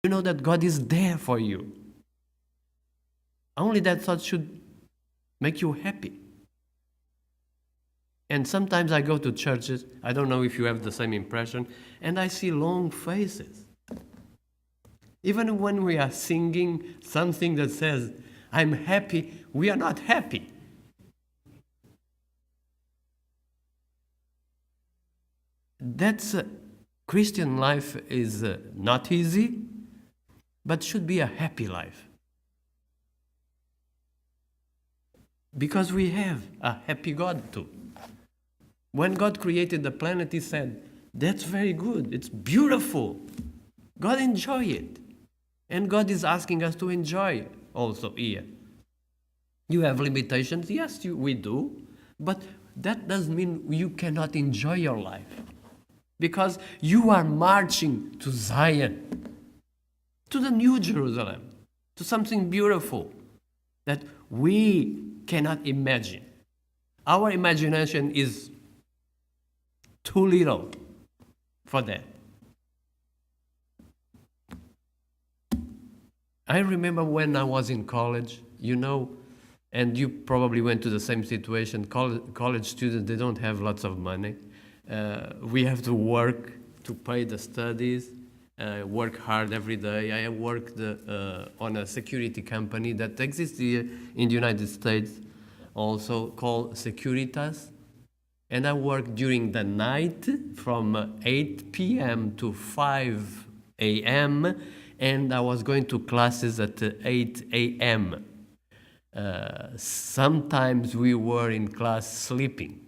You know that God is there for you. Only that thought should make you happy. And sometimes I go to churches, I don't know if you have the same impression, and I see long faces. Even when we are singing something that says, I'm happy, we are not happy. That's Christian life is not easy, but should be a happy life. Because we have a happy God too. When God created the planet, He said, that's very good, it's beautiful. God enjoy it. And God is asking us to enjoy also here. You have limitations? Yes, we do. But that doesn't mean you cannot enjoy your life. Because you are marching to Zion, to the New Jerusalem, to something beautiful that we cannot imagine. Our imagination is too little for that. I remember when I was in college, and you probably went to the same situation. College students, they don't have lots of money. We have to work to pay the studies, work hard every day. I worked on a security company that exists here in the United States, also called Securitas. And I worked during the night from 8 p.m. to 5 a.m., and I was going to classes at 8 a.m. Sometimes we were in class sleeping.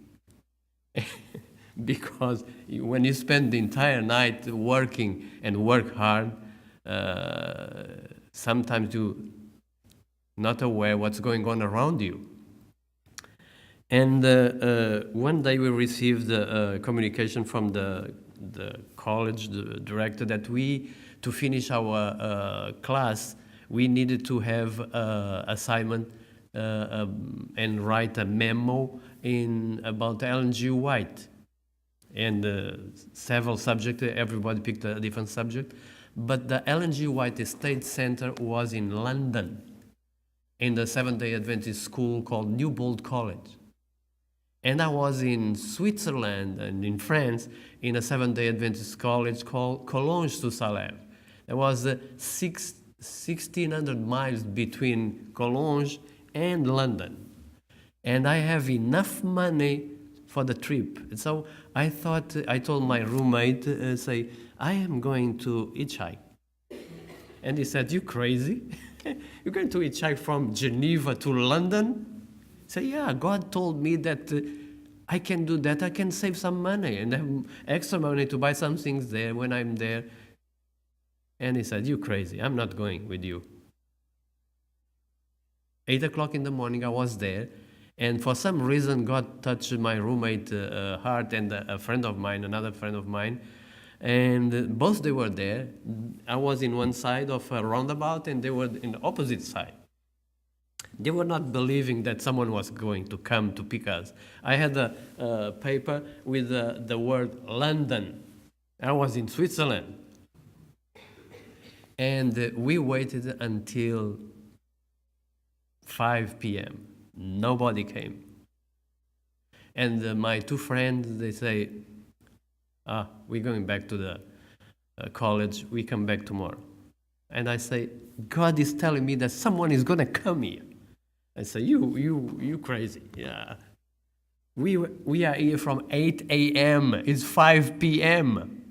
Because when you spend the entire night working and work hard, sometimes you're not aware what's going on around you. And one day we received a communication from the college, the director, that to finish our class, we needed to have assignment and write a memo about Ellen G. White. And several subjects, everybody picked a different subject. But the Ellen G. White Estate Center was in London, in the Seventh-day Adventist school called Newbold College. And I was in Switzerland and in France in a Seventh-day Adventist college called Collonges-sur-Salève. There was 1,600 miles between Collonges and London. And I have enough money for the trip. And so I told my roommate, I am going to hitchhike. And he said, you crazy? You're going to hitchhike from Geneva to London? I said, yeah, God told me that I can do that. I can save some money and have extra money to buy some things there when I'm there. And he said, you crazy, I'm not going with you. 8 o'clock in the morning, I was there. And for some reason, God touched my roommate heart and a friend of mine, another friend of mine. And both they were there. I was in one side of a roundabout and they were in the opposite side. They were not believing that someone was going to come to pick us. I had a paper with the word London. I was in Switzerland. And we waited until 5 p.m. Nobody came. And my two friends, they say, we're going back to the college. We come back tomorrow. And I say, God is telling me that someone is going to come here. I say, you crazy. Yeah. We are here from 8 a.m. It's 5 p.m.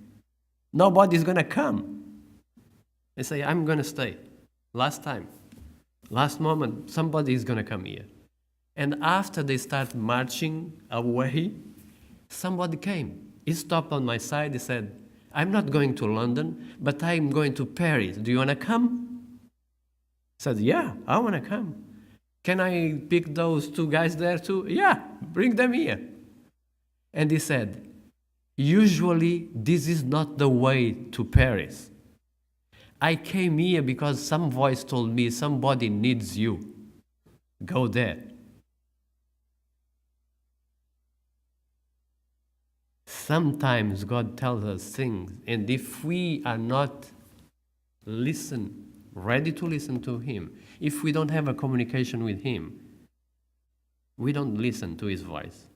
Nobody's going to come. I say, I'm going to stay. Last moment, somebody is going to come here. And after they start marching away, somebody came. He stopped on my side. He said, I'm not going to London, but I'm going to Paris. Do you want to come? I said, yeah, I want to come. Can I pick those two guys there too? Yeah, bring them here. And he said, usually this is not the way to Paris. I came here because some voice told me somebody needs you. Go there. Sometimes God tells us things, and if we are not listen, ready to listen to him. If we don't have a communication with him, we don't listen to his voice.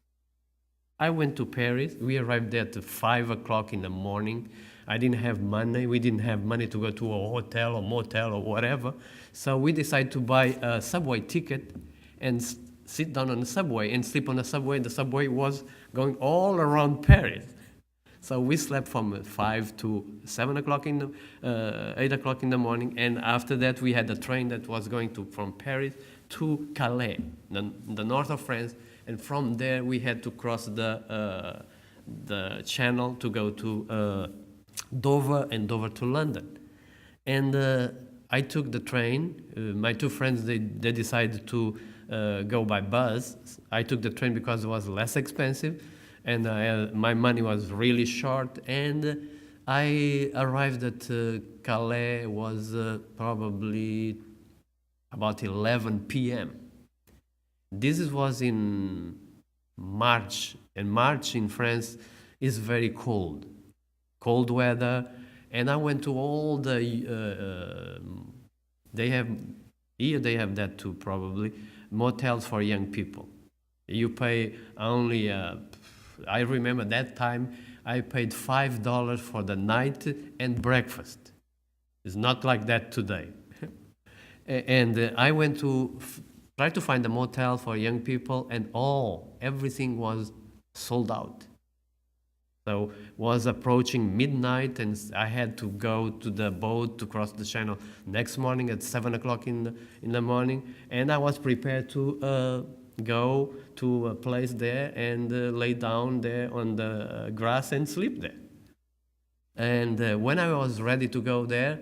I went to Paris. We arrived there at 5 o'clock in the morning. I didn't have money. We didn't have money to go to a hotel or motel or whatever. So we decided to buy a subway ticket and sit down on the subway and sleep on the subway. The subway was going all around Paris. So we slept from 5 to 7 o'clock 8 o'clock in the morning. And after that, we had a train that was going from Paris to Calais, the north of France. And from there, we had to cross the channel to go to Dover and Dover to London. And I took the train. My two friends, they decided to go by bus. I took the train because it was less expensive, and my money was really short. And I arrived at Calais was probably about 11 p.m. This was in March, and March in France is very cold weather. And I went to all the they have that too, probably, motels for young people. You pay only I remember that time I paid $5 for the night and breakfast. It's not like that today. And I went to try to find a motel for young people, and everything was sold out. So was approaching midnight, and I had to go to the boat to cross the channel next morning at 7 o'clock in the morning. And I was prepared to go to a place there and lay down there on the grass and sleep there. And when I was ready to go there,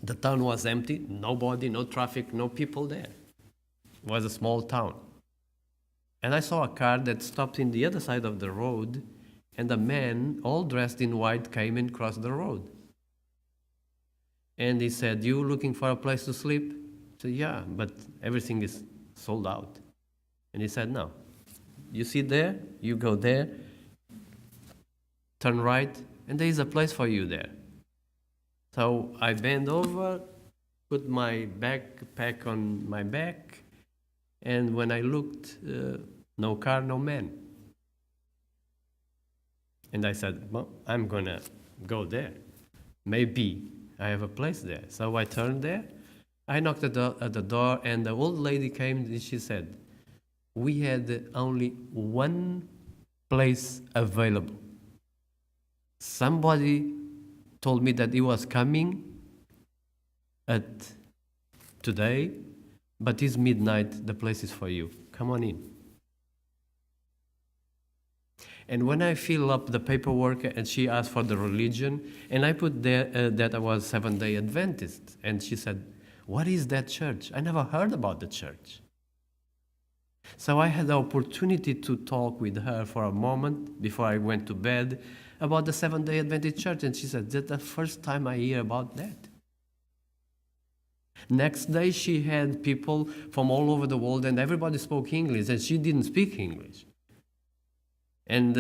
the town was empty, nobody, no traffic, no people there. It was a small town. And I saw a car that stopped in the other side of the road, and a man, all dressed in white, came and crossed the road. And he said, "You looking for a place to sleep?" I said, "Yeah, but everything is sold out." And he said, "No. You see there, you go there, turn right, and there is a place for you there." So I bent over, put my backpack on my back, and when I looked, no car, no man. And I said, "Well, I'm going to go there. Maybe I have a place there." So I turned there. I knocked at the door, and the old lady came, and she said, "We had only one place available. Somebody told me that he was coming at today, but it's midnight. The place is for you. Come on in." And when I fill up the paperwork, and she asked for the religion, and I put there that I was Seventh-day Adventist, and she said, "What is that church? I never heard about the church." So I had the opportunity to talk with her for a moment before I went to bed about the Seventh-day Adventist church, and she said, "That's the first time I hear about that." Next day, she had people from all over the world, and everybody spoke English, and she didn't speak English. And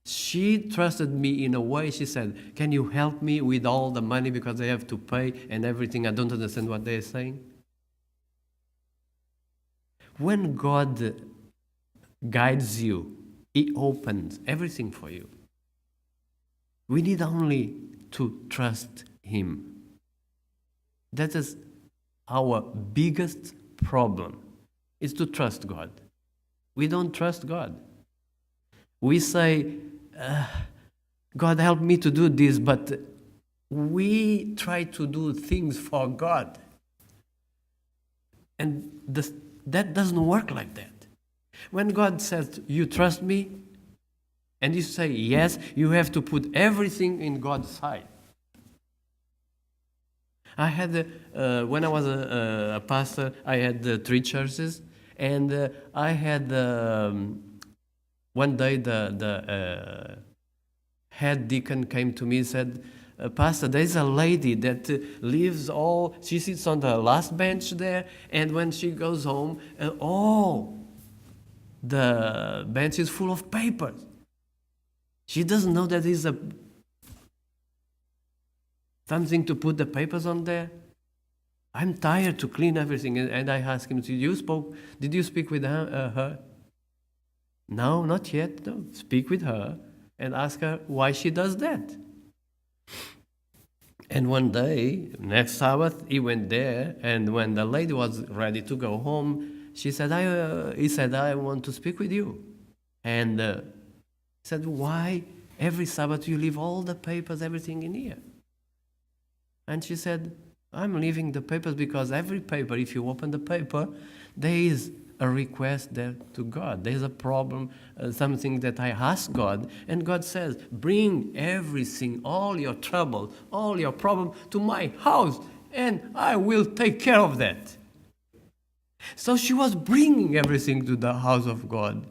she trusted me in a way. She said, "Can you help me with all the money because they have to pay and everything? I don't understand what they're saying." When God guides you, He opens everything for you. We need only to trust Him. That is our biggest problem, is to trust God. We don't trust God. We say, "God, help me to do this," but we try to do things for God. And that doesn't work like that. When God says, "You trust me," and you say yes, you have to put everything in God's side. I had, when I was a pastor, I had 3 churches, and I had one day the head deacon came to me and said, "Pastor, there's a lady that lives she sits on the last bench there, and when she goes home, the bench is full of papers. She doesn't know that is something to put the papers on there. I'm tired to clean everything. And I asked him, did you speak with her? No, not yet. No, speak with her and ask her why she does that. And one day, next Sabbath, he went there, and when the lady was ready to go home, he said, I want to speak with you. And he said, why every Sabbath you leave all the papers, everything in here? And she said, I'm leaving the papers because every paper, if you open the paper, there is a request there to God. There's a problem, something that I ask God, and God says, bring everything, all your trouble, all your problem to my house, and I will take care of that. So she was bringing everything to the house of God.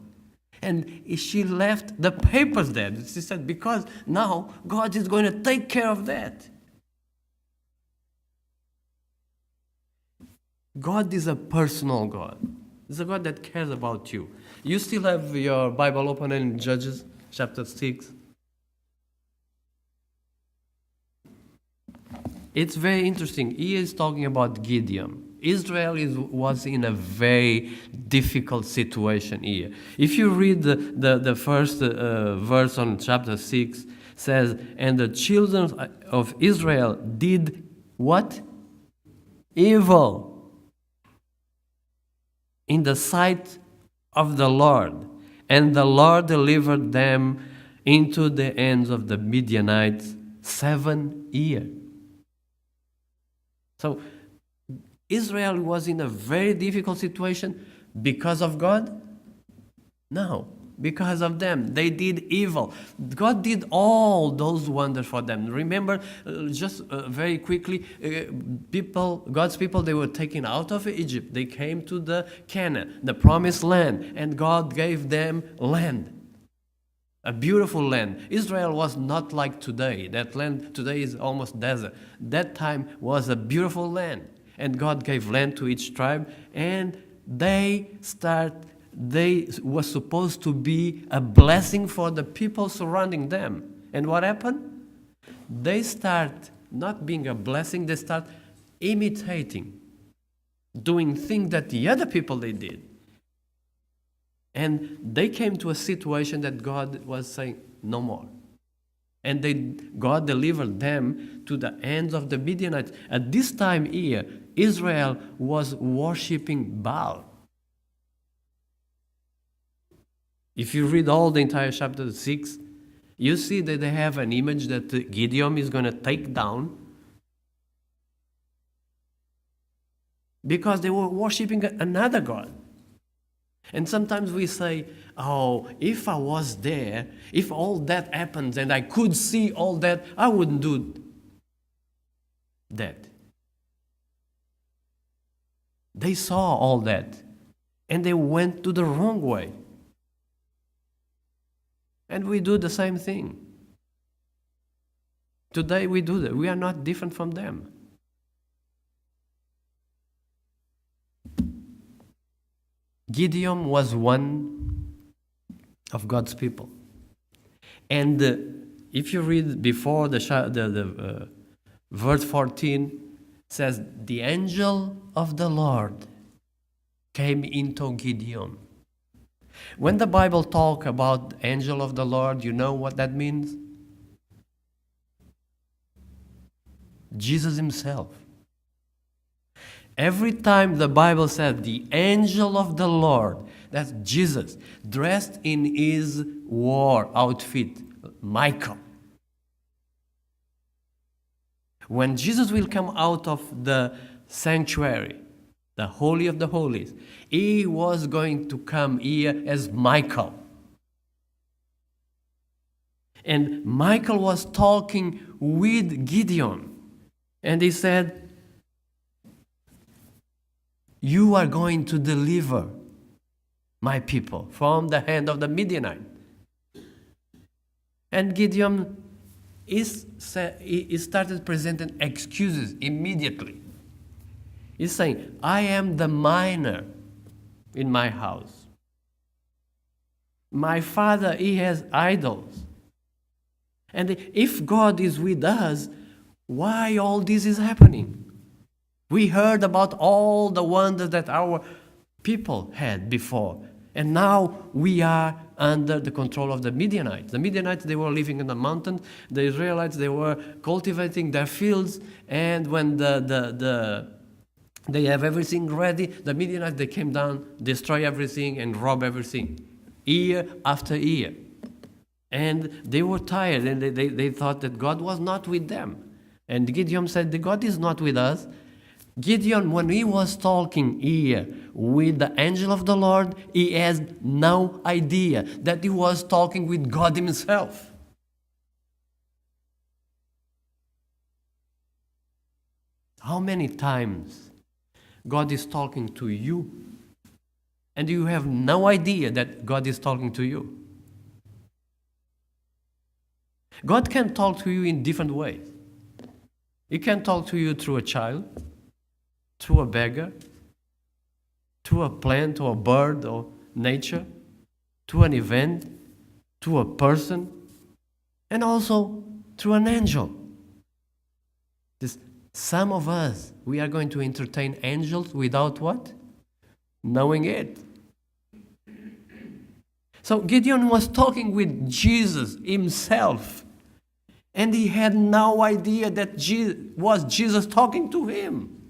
And she left the papers there. She said, because now God is going to take care of that. God is a personal God. It's a God that cares about you. You still have your Bible open in Judges chapter 6. It's very interesting. He is talking about Gideon. Israel was in a very difficult situation here. If you read the first verse on chapter 6, says, and the children of Israel did what? Evil in the sight of the Lord. And the Lord delivered them into the hands of the Midianites 7 years. So Israel was in a very difficult situation because of God? No, because of them. They did evil. God did all those wonders for them. Remember, very quickly, God's people, they were taken out of Egypt. They came to the Canaan, the promised land, and God gave them land. A beautiful land. Israel was not like today. That land today is almost desert. That time was a beautiful land. And God gave land to each tribe, and they were supposed to be a blessing for the people surrounding them. And what happened? They start not being a blessing, they start imitating, doing things that the other people they did. And they came to a situation that God was saying, no more. And God delivered them to the hands of the Midianites. At this time here, Israel was worshipping Baal. If you read all the entire chapter 6, you see that they have an image that Gideon is going to take down because they were worshipping another God. And sometimes we say, oh, if I was there, if all that happens and I could see all that, I wouldn't do that. They saw all that, and they went to the wrong way. And we do the same thing. Today we do that. We are not different from them. Gideon was one of God's people. And if you read before the verse 14, says, the angel of the Lord came into Gideon. When the Bible talks about angel of the Lord, you know what that means? Jesus himself. Every time the Bible said the angel of the Lord, that's Jesus, dressed in his war outfit, Michael. When Jesus will come out of the sanctuary, the Holy of the Holies, he was going to come here as Michael. And Michael was talking with Gideon. And he said, you are going to deliver my people from the hand of the Midianite. And Gideon he started presenting excuses immediately. He's saying, I am the miner in my house. My father, he has idols. And if God is with us, Why all this is happening? We heard about all the wonders that our people had before. And now we are under the control of the Midianites. The Midianites, they were living in the mountain. The Israelites, they were cultivating their fields. And when they have everything ready, the Midianites, they came down, destroy everything and rob everything, year after year. And they were tired, and they thought that God was not with them. And Gideon said, God is not with us. Gideon, when he was talking here with the angel of the Lord, he has no idea that he was talking with God himself. How many times God is talking to you and you have no idea that God is talking to you? God can talk to you in different ways. He can talk to you through a child, through a beggar, through a plant or a bird or nature, through an event, through a person, and also through an angel. Some of us, we are going to entertain angels without what? Knowing it. So Gideon was talking with Jesus himself, and he had no idea that was Jesus talking to him.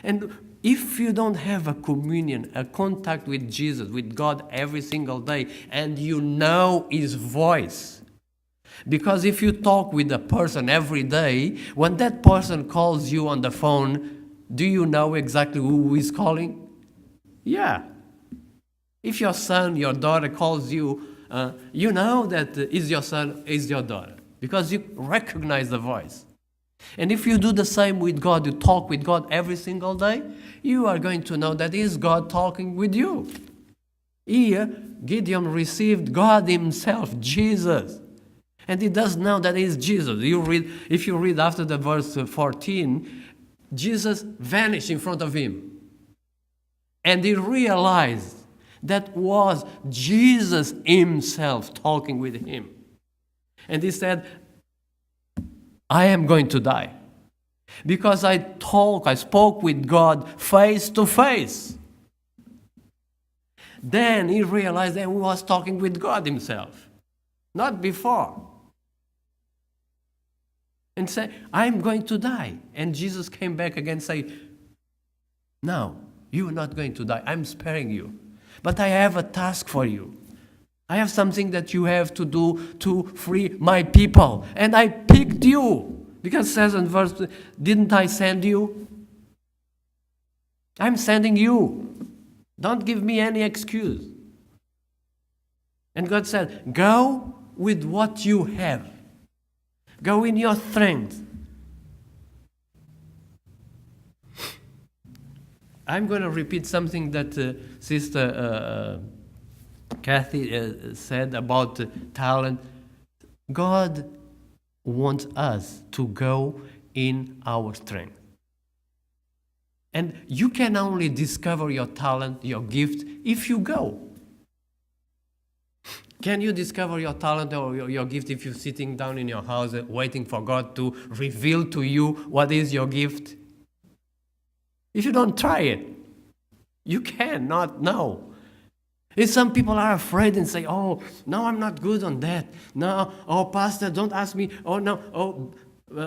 And if you don't have a communion, a contact with Jesus, with God every single day, and you know his voice, because if you talk with a person every day, when that person calls you on the phone, do you know exactly who is calling? Yeah. If your son, your daughter calls you, you know that is your son, is your daughter, because you recognize the voice. And if you do the same with God, you talk with God every single day, you are going to know that is God talking with you. Here, Gideon received God himself, Jesus. And he does know that is Jesus. If you read after the verse 14, Jesus vanished in front of him. And he realized that was Jesus himself talking with him. And he said, I am going to die because I spoke with God face to face. Then he realized that he was talking with God himself, not before. And said, I'm going to die. And Jesus came back again and said, no, you are not going to die. I'm sparing you. But I have a task for you. I have something that you have to do to free my people. And I picked you. Because it says in verse, didn't I send you? I'm sending you. Don't give me any excuse. And God said, go with what you have. Go in your strength. I'm going to repeat something that Sister Kathy said about talent. God wants us to go in our strength. And you can only discover your talent, your gift, if you go. Can you discover your talent or your gift if you're sitting down in your house waiting for God to reveal to you what is your gift? If you don't try it, you cannot know. And some people are afraid and say, oh, no, I'm not good on that. No, oh, Pastor, don't ask me. Oh, no, oh,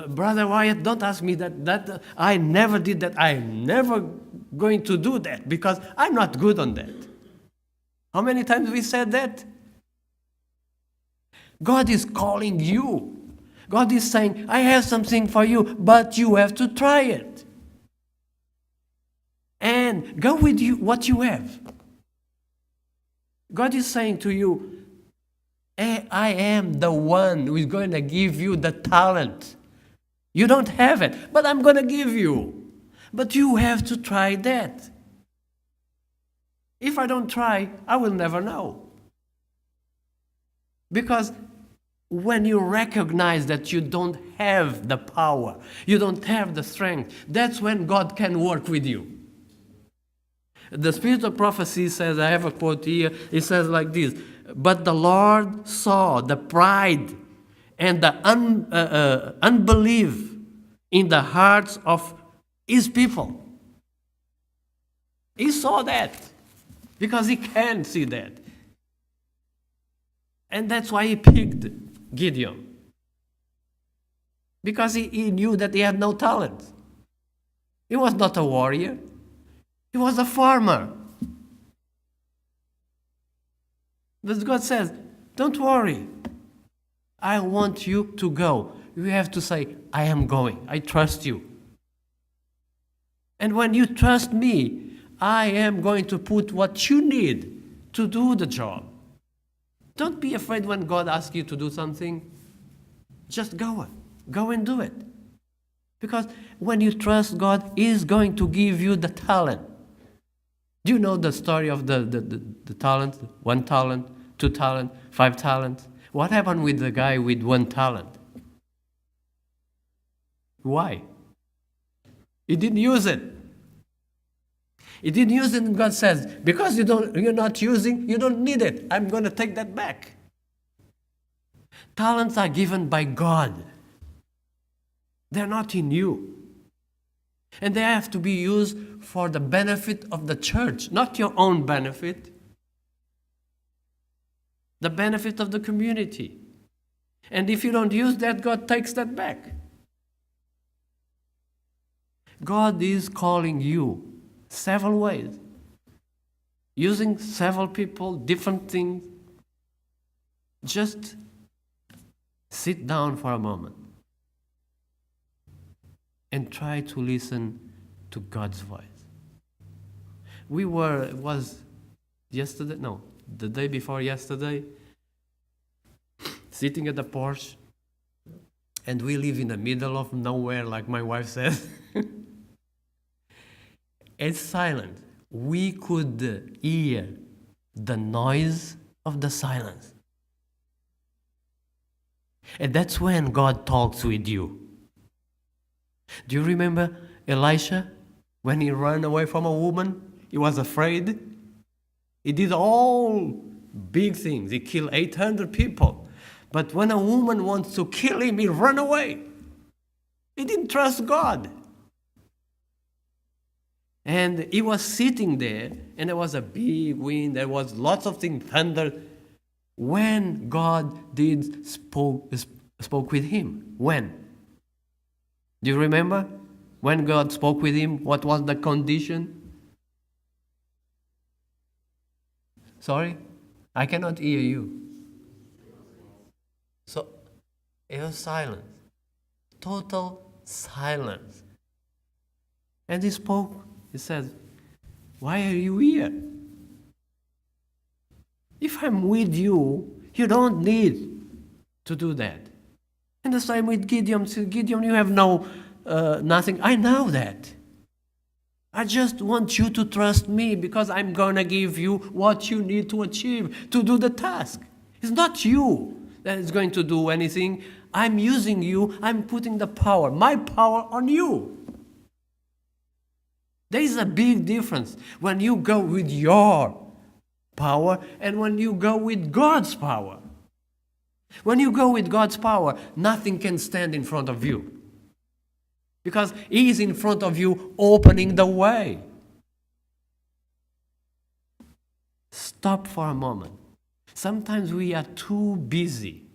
Brother Wyatt, don't ask me that. I never did that. I'm never going to do that because I'm not good on that. How many times we said that? God is calling you. God is saying, I have something for you, but you have to try it. And go with what you have. God is saying to you, I am the one who is going to give you the talent. You don't have it, but I'm going to give you. But you have to try that. If I don't try, I will never know. Because when you recognize that you don't have the power, you don't have the strength, that's when God can work with you. The Spirit of Prophecy says, I have a quote here, it says like this, but the Lord saw the pride and the unbelief in the hearts of his people. He saw that because he can see that. And that's why he picked Gideon. Because he knew that he had no talent. He was not a warrior. He was a farmer. But God says, don't worry. I want you to go. You have to say, I am going. I trust you. And when you trust me, I am going to put what you need to do the job. Don't be afraid when God asks you to do something. Just go. Go and do it. Because when you trust God, He is going to give you the talent. Do you know the story of the talent? 1 talent, 2 talent, 5 talents? What happened with the guy with 1 talent? Why? He didn't use it. He didn't use it, and God says, because you're not using, you don't need it. I'm going to take that back. Talents are given by God. They're not in you. And they have to be used for the benefit of the church, not your own benefit. The benefit of the community. And if you don't use that, God takes that back. God is calling you several ways, using several people, different things. Just sit down for a moment and try to listen to God's voice. It was yesterday, no, the day before yesterday, sitting at the porch, and we live in the middle of nowhere, like my wife says. It's silent. We could hear the noise of the silence. And that's when God talks with you. Do you remember Elisha? When he ran away from a woman, he was afraid. He did all big things. He killed 800 people. But when a woman wants to kill him, he ran away. He didn't trust God. And he was sitting there, and there was a big wind, there was lots of things, thunder, when God spoke with him. When? Do you remember? When God spoke with him, what was the condition? Sorry? I cannot hear you. So, it was silence. Total silence. And he spoke. He said, why are you here? If I'm with you, you don't need to do that. And the same with Gideon. So Gideon, you have nothing. I know that. I just want you to trust me because I'm going to give you what you need to achieve, to do the task. It's not you that is going to do anything. I'm using you. I'm putting the power, my power on you. There is a big difference when you go with your power and when you go with God's power. When you go with God's power, nothing can stand in front of you. Because He is in front of you opening the way. Stop for a moment. Sometimes we are too busy.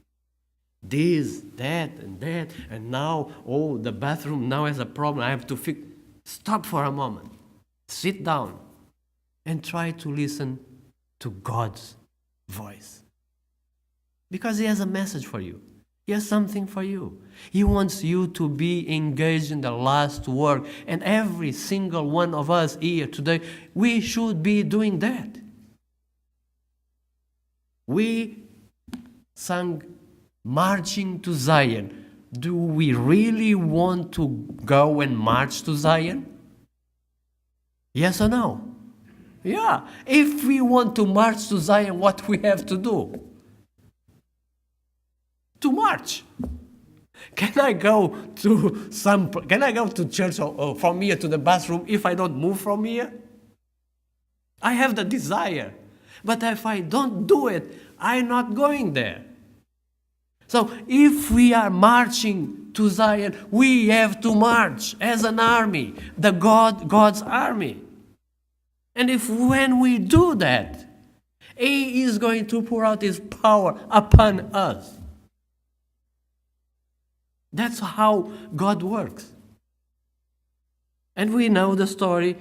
This, that, and now, the bathroom now has a problem. I have to fix. Stop for a moment. Sit down and try to listen to God's voice. Because He has a message for you. He has something for you. He wants you to be engaged in the last work. And every single one of us here today, we should be doing that. We sang Marching to Zion. Do we really want to go and march to Zion? Yes or no? Yeah. If we want to march to Zion, what we have to do? To march. Can I go to church or from here to the bathroom if I don't move from here? I have the desire. But if I don't do it, I'm not going there. So if we are marching to Zion, we have to march as an army, God's army. And if when we do that, He is going to pour out His power upon us. That's how God works. And we know the story.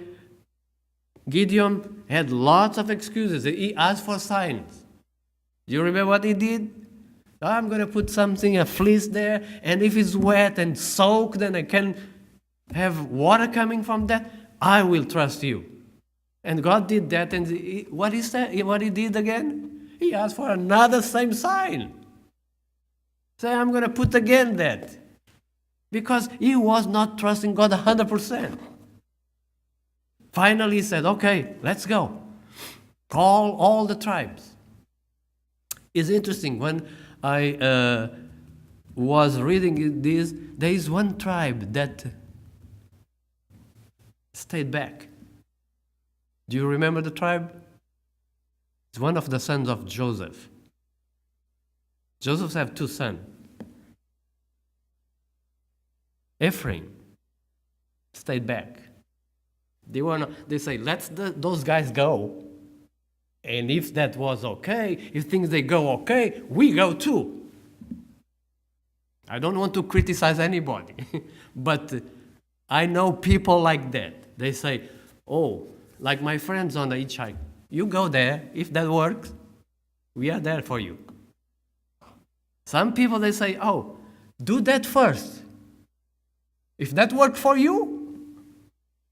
Gideon had lots of excuses. He asked for signs. Do you remember what he did? I'm going to put something, a fleece there, and if it's wet and soaked, then I can have water coming from that. I will trust you. And God did that, and what he did again? He asked for another same sign. Say, I'm going to put again that. Because he was not trusting God 100%. Finally he said, okay, let's go. Call all the tribes. It's interesting, when I was reading this, there is one tribe that stayed back. Do you remember the tribe? It's one of the sons of Joseph. Joseph had two sons. Ephraim stayed back. They say, let those guys go. And if that was okay, if things they go okay, we go too. I don't want to criticize anybody, but I know people like that. They say, oh, like my friends on the hitchhike, you go there, if that works, we are there for you. Some people, they say, oh, do that first. If that worked for you,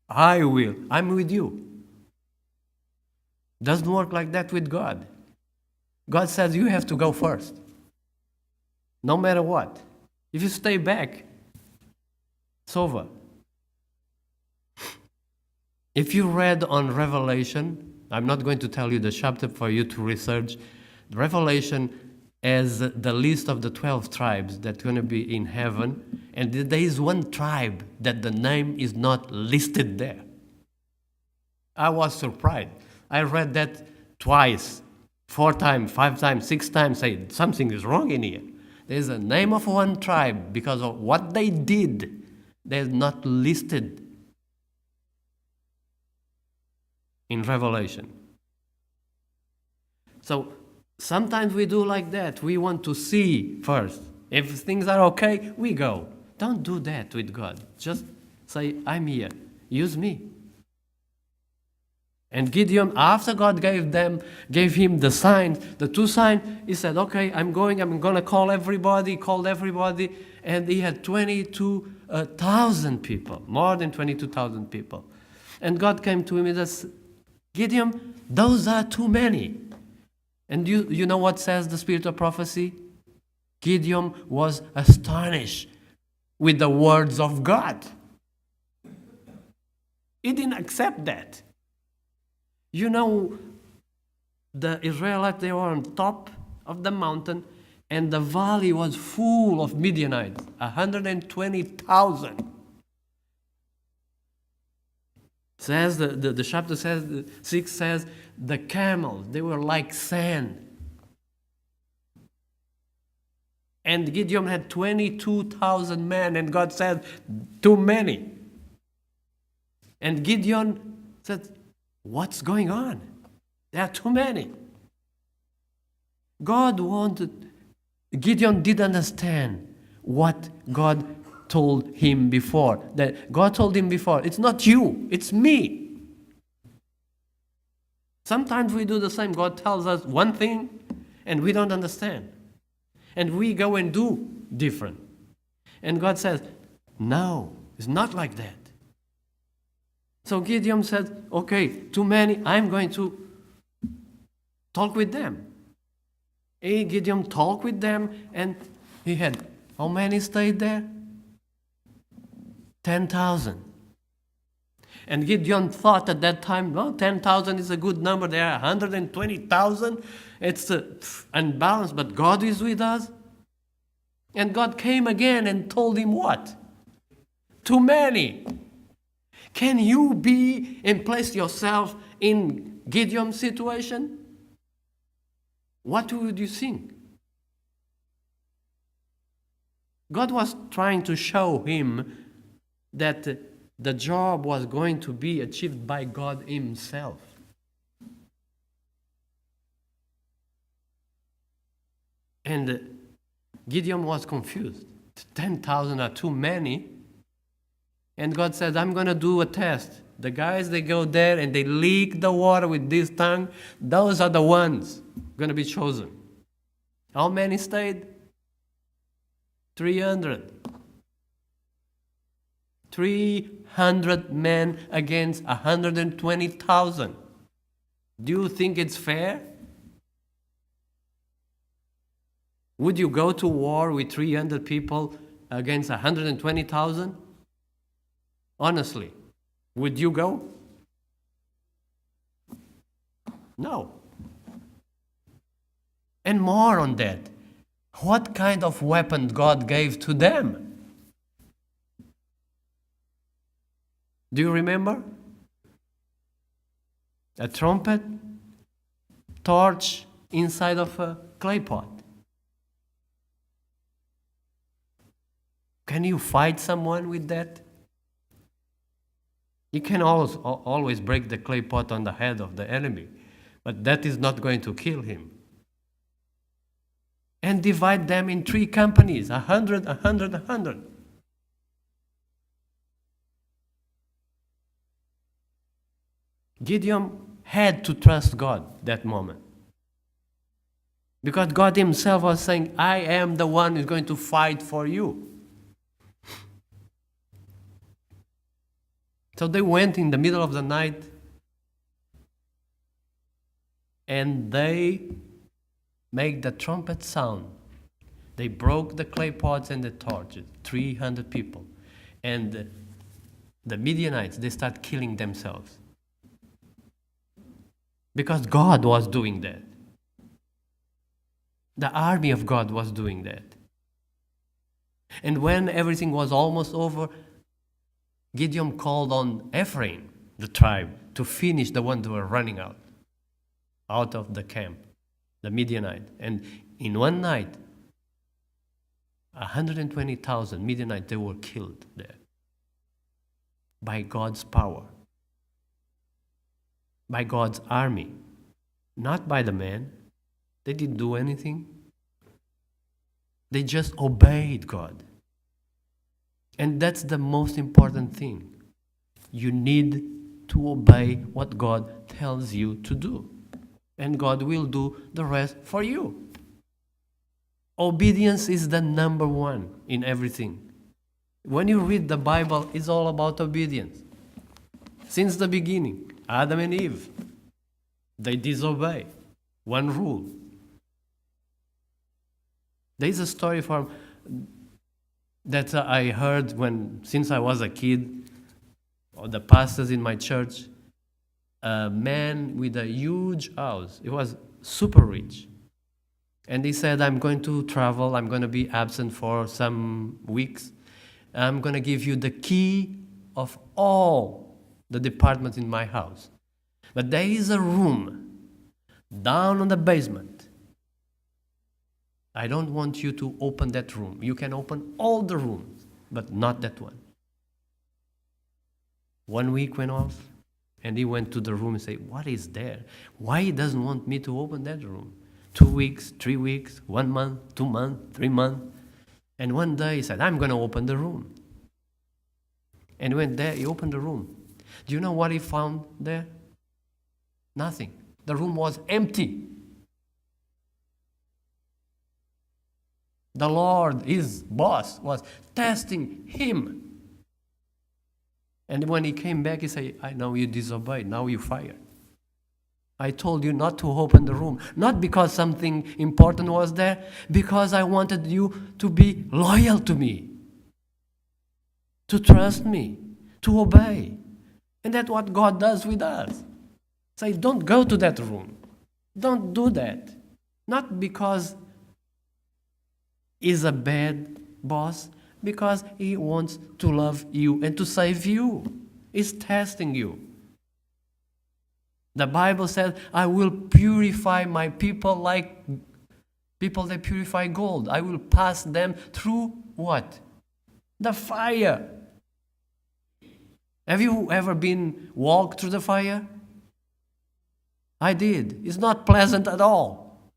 I will. I'm with you. Doesn't work like that with God. God says you have to go first. No matter what. If you stay back, it's over. If you read on Revelation, I'm not going to tell you the chapter for you to research. Revelation as the list of the 12 tribes that are going to be in heaven. And there is one tribe that the name is not listed there. I was surprised. I read that twice, 4 times, 5 times, 6 times, say something is wrong in here. There's a name of one tribe because of what they did. They're not listed in Revelation. So sometimes we do like that. We want to see first. If things are okay, we go. Don't do that with God. Just say, I'm here. Use me. And Gideon, after God gave him the signs, the 2 signs, he said, okay, I'm going to call everybody. He called everybody, and he had 22,000 people, more than 22,000 people. And God came to him and said, Gideon, those are too many. And you know what says the spirit of prophecy? Gideon was astonished with the words of God. He didn't accept that. You know, the Israelites, they were on top of the mountain, and the valley was full of Midianites, 120,000. Says the chapter says, 6 says, the camels, they were like sand. And Gideon had 22,000 men, and God said, too many. And Gideon said, what's going on? There are too many. Gideon didn't understand what God told him before. That God told him before, it's not you, it's me. Sometimes we do the same. God tells us one thing and we don't understand. And we go and do different. And God says, no, it's not like that. So Gideon said, okay, too many, I'm going to talk with them. Gideon talked with them, and he had, how many stayed there? 10,000. And Gideon thought at that time, well, 10,000 is a good number. There are 120,000. It's unbalanced, but God is with us. And God came again and told him what? Too many. Can you be and place yourself in Gideon's situation? What would you think? God was trying to show him that the job was going to be achieved by God himself. And Gideon was confused. 10,000 are too many. And God said, I'm going to do a test. The guys, they go there and they lick the water with this tongue. Those are the ones going to be chosen. How many stayed? 300. 300 men against 120,000. Do you think it's fair? Would you go to war with 300 people against 120,000? Honestly, would you go? No. And more on that, what kind of weapon God gave to them? Do you remember? A trumpet, torch inside of a clay pot. Can you fight someone with that? You can always break the clay pot on the head of the enemy, but that is not going to kill him. And divide them in 3 companies, 100, 100, 100. Gideon had to trust God that moment. Because God himself was saying, I am the one who's going to fight for you. So they went in the middle of the night and they made the trumpet sound. They broke the clay pots and the torches, 300 people. And the Midianites, they start killing themselves. Because God was doing that. The army of God was doing that. And when everything was almost over, Gideon called on Ephraim, the tribe, to finish the ones who were running out of the camp, the Midianite. And in one night, 120,000 Midianites, they were killed there by God's power, by God's army, not by the man. They didn't do anything. They just obeyed God. And that's the most important thing. You need to obey what God tells you to do. And God will do the rest for you. Obedience is the number one in everything. When you read the Bible, it's all about obedience. Since the beginning, Adam and Eve, they disobey one rule. There is a story from that I heard since I was a kid, or the pastors in my church. A man with a huge house. He was super rich. And he said, I'm going to travel. I'm going to be absent for some weeks. I'm going to give you the key of all the departments in my house. But there is a room down on the basement. I don't want you to open that room. You can open all the rooms, but not that one. 1 week went off, and he went to the room and said, what is there? Why he doesn't want me to open that room? 2 weeks, 3 weeks, 1 month, 2 months, 3 months. And one day he said, I'm going to open the room. And he went there, he opened the room. Do you know what he found there? Nothing. The room was empty. The Lord, his boss, was testing him. And when he came back, he said, I know you disobeyed, now you're fired. I told you not to open the room. Not because something important was there, because I wanted you to be loyal to me, to trust me, to obey. And that's what God does with us. Say, don't go to that room. Don't do that. Not because he's a bad boss, because he wants to love you and to save you. He's testing you. The Bible says, I will purify my people like people that purify gold. I will pass them through what? The fire. Have you ever been walked through the fire? I did. It's not pleasant at all.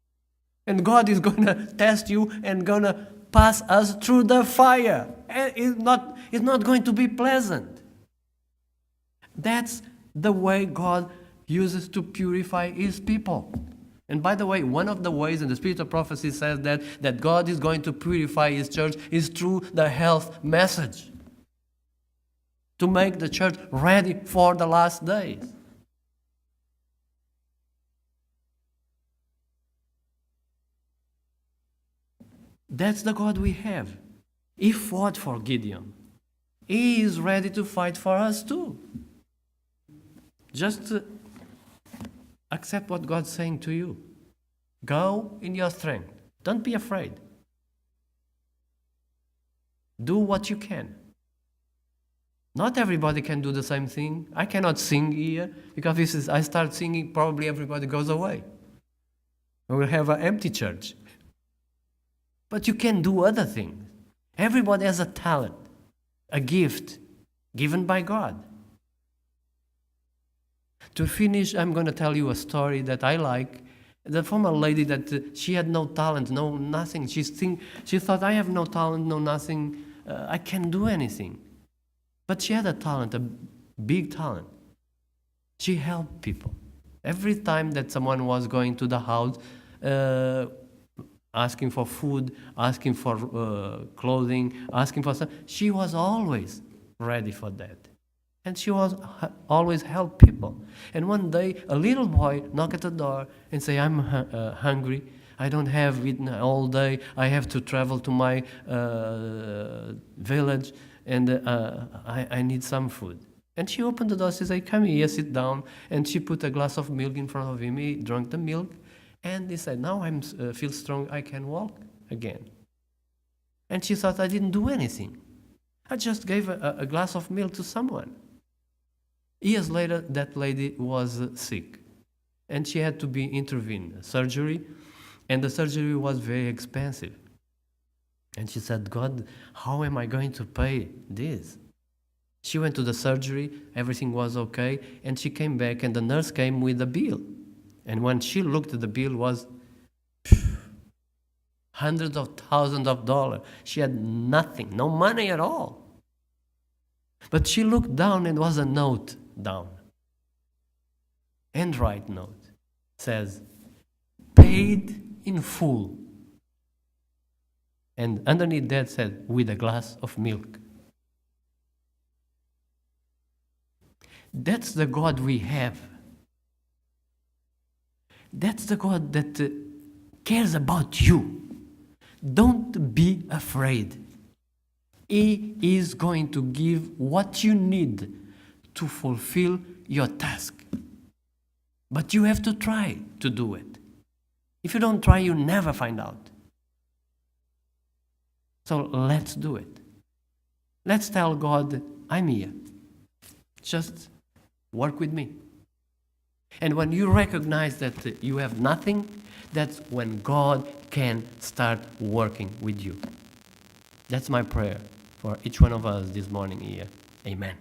And God is going to test you and going to pass us through the fire. And it's not going to be pleasant. That's the way God uses to purify His people. And by the way, one of the ways in the Spirit of Prophecy says that God is going to purify His church is through the health message. To make the church ready for the last days. That's the God we have. He fought for Gideon. He is ready to fight for us too. Just accept what God's saying to you. Go in your strength. Don't be afraid. Do what you can. Not everybody can do the same thing. I cannot sing here because if I start singing, probably everybody goes away. We will have an empty church. But you can do other things. Everybody has a talent, a gift given by God. To finish, I'm going to tell you a story that I like. The former lady that she had no talent, no nothing. She thought, I have no talent, no nothing. I can't do anything. But she had a talent, a big talent. She helped people. Every time that someone was going to the house, asking for food, asking for clothing, asking for stuff, she was always ready for that. And she was always help people. And one day, a little boy knocked at the door and say, I'm hungry. I don't have eaten all day. I have to travel to my village. And I need some food. And she opened the door, she said, come here, sit down. And she put a glass of milk in front of him. He drank the milk. And he said, now I feel strong, I can walk again. And she thought, I didn't do anything. I just gave a glass of milk to someone. Years later, that lady was sick. And she had to be intervened, surgery. And the surgery was very expensive. And she said, God, how am I going to pay this? She went to the surgery, everything was okay, and she came back and the nurse came with a bill. And when she looked at the bill, it was hundreds of thousands of dollars. She had nothing, no money at all. But she looked down and there was a note down. Handwrite note. Says, paid in full. And underneath that said, with a glass of milk. That's the God we have. That's the God that cares about you. Don't be afraid. He is going to give what you need to fulfill your task. But you have to try to do it. If you don't try, you never find out. So let's do it. Let's tell God, I'm here. Just work with me. And when you recognize that you have nothing, that's when God can start working with you. That's my prayer for each one of us this morning here. Amen.